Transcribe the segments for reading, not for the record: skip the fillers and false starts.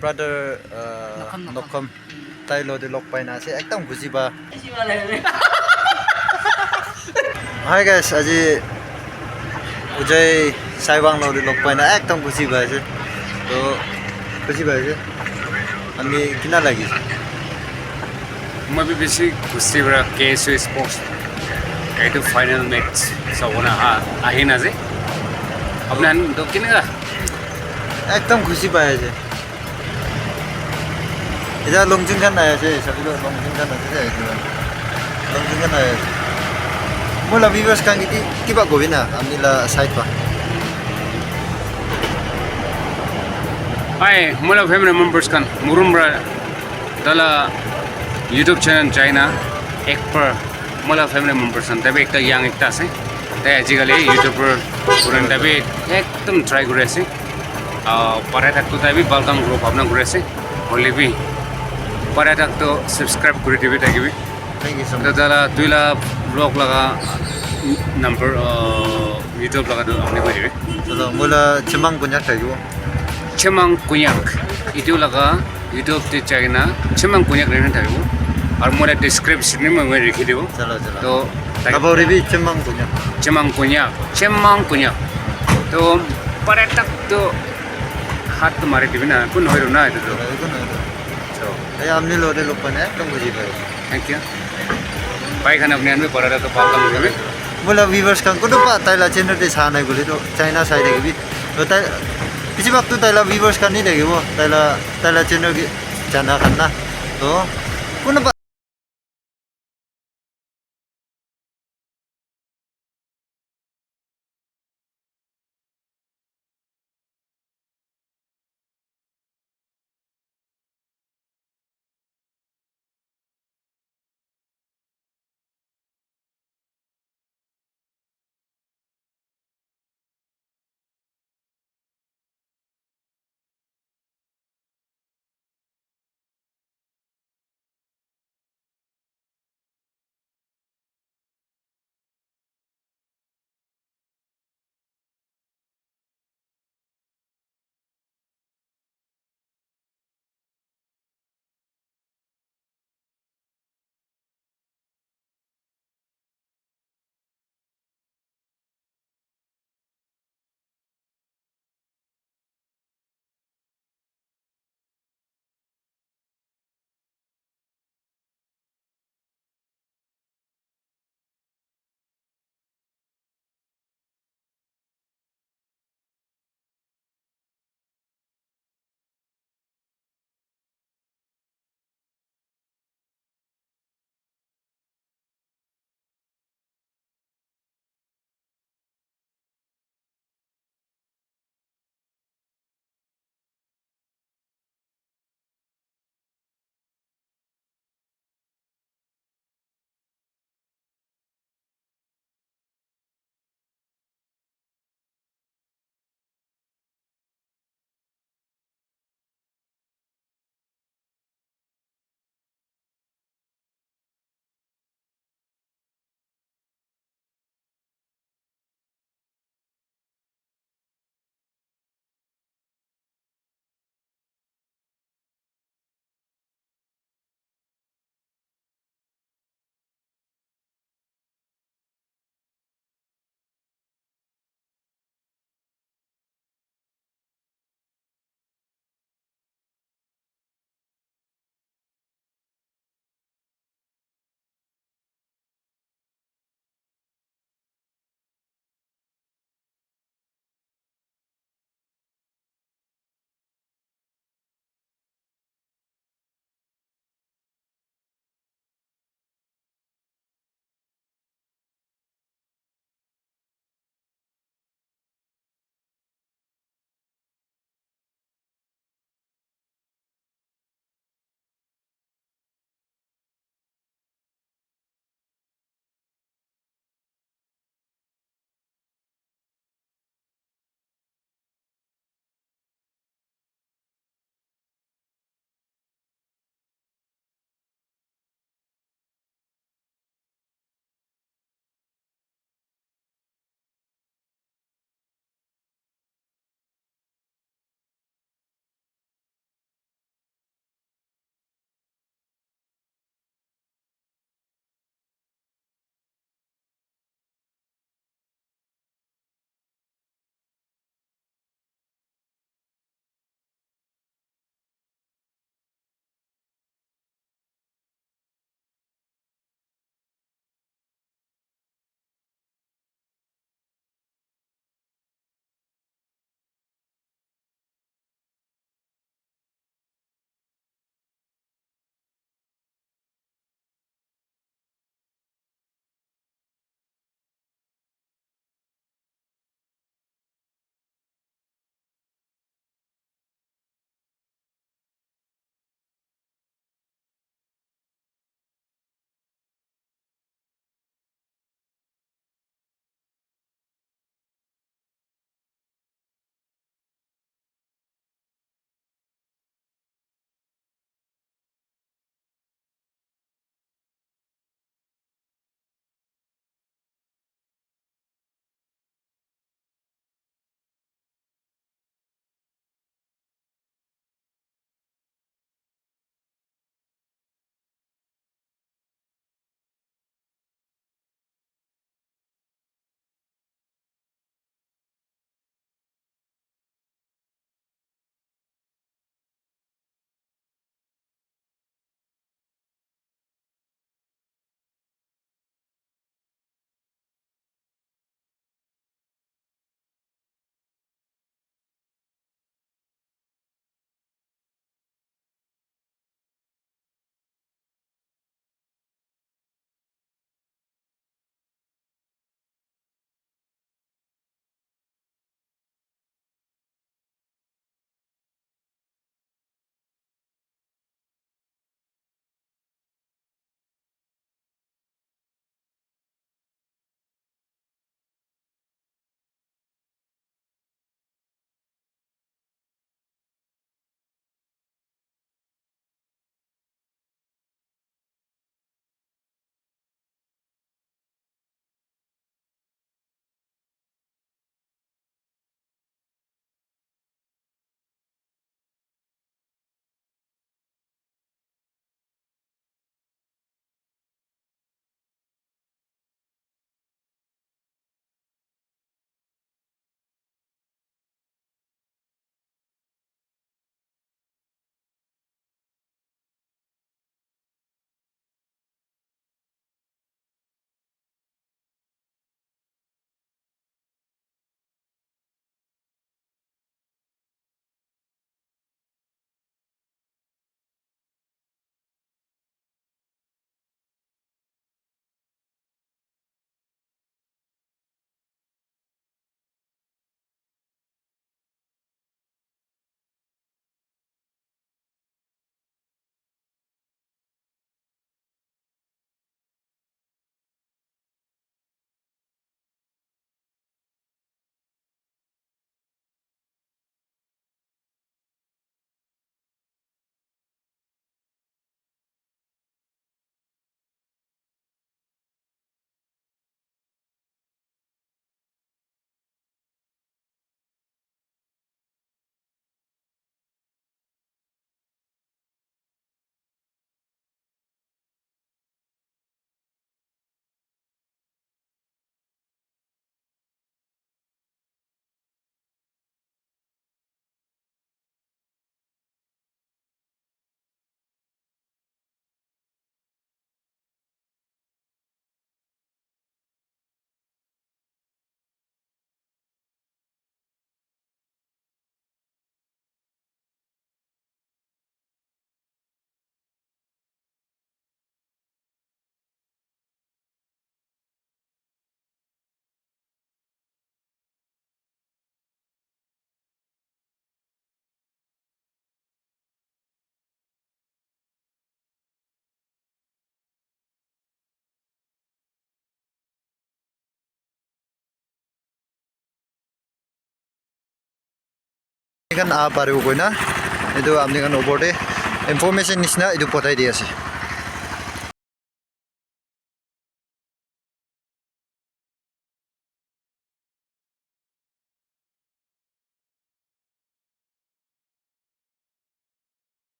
brother Nokam. Nokam tai lo de lok pai na ase ekdom khushi ba hi guys aji ujai saibang lo de lok pai na ekdom khushi ba ase to khushi ba ase ami kina lagi मैं भी बेसी खुशी बरा KSU sports एटू final match सबना आही ना जे अपने तो किनेगा एकदम खुशी पाए छे इधर लॉन्चिंग करना है छे सभी लोग लॉन्चिंग करना छे लॉन्चिंग करना है मोला व्यूअर्स कांगी की बा गोबिना आमिला साइड पा हाय मोला फैमिली मेंबर्स kan मुरुमब्रा दला YouTube channel China एक पर मोला फैमिली मेंबर्स तबे एक यांग एक तासे ते आजिकाली यूट्यूबर पुरन तबे एकदम ट्राई करे আছে पर्यटक तो तबे वेलकम ग्रुप अपना करे আছে होली भी पर्यटक तो सब्सक्राइब করে দিবি থাকিবি थैंक यू सो तो मच दाला तुइला ब्लॉग लगा नंबर YouTube लगा तो अपने করে দিবি चलो मोला चिमंग कुन्या थाइगो Chemang Kunyak itu laga YouTube di China Chemang Kunyak रहने थाइगो और मोला डिस्क्रिप्शन में मैं लिख दियो चलो चलो तो अब और भी चिमंग कुन्या Chemang Kunyak तो पर्यटक तो हाथ तुम्हारे दिबी ना कुन होइरो ना itu तो ए आमने लोडे लोग पने एकदम खुशी पाए थैंक यू भाई खाना अपने में पर्यटक तो पालता मुझे मोला व्यूअर्स कांग को तो ताइला चैनल ते सानाय गुले तो चाइना साइड के भी तो ताइ किसी वक्त तो ताइला व्यूअर्स का नहीं देगे वो ताइला चैनल की जाना करना तो कुन kan a pare koi na edu apni kan opor de information nisna edu potai di ase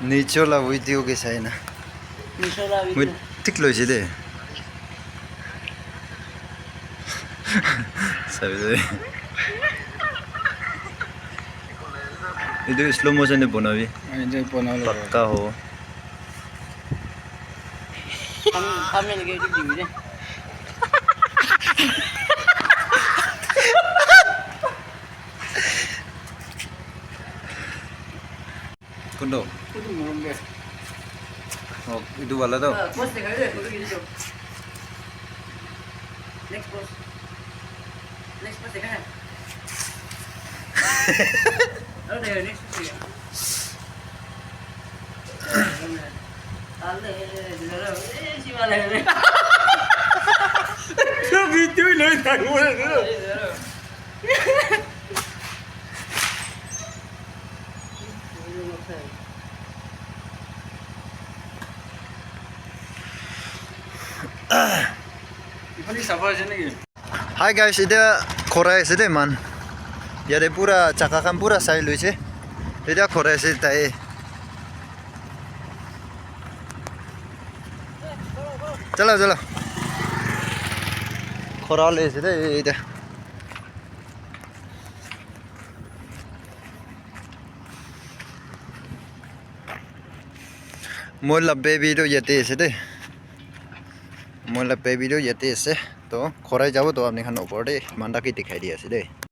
nichola video ke sai na Nichola mui tik loi je de sabe de edu slow motion de bonabi Enjoy ponalo. pakka ho kami negative di deh. kundo Itu murum guys. oh itu wala to Post deh kali deh, foto gitu. Next post. Next post deh kan. Lalu deh next post ya. Ale, si malah. Itu video lo tahu mana? Ini safar je nih. hi guys ida khora ase de man yare pura chaka kan pura sai loi che ida khora ase tai chalo chalo khora le ase de ida mola baby do yate ase de mola baby do yate ase to khorai jabo to apni khan opor de manda ki dikhai di ase de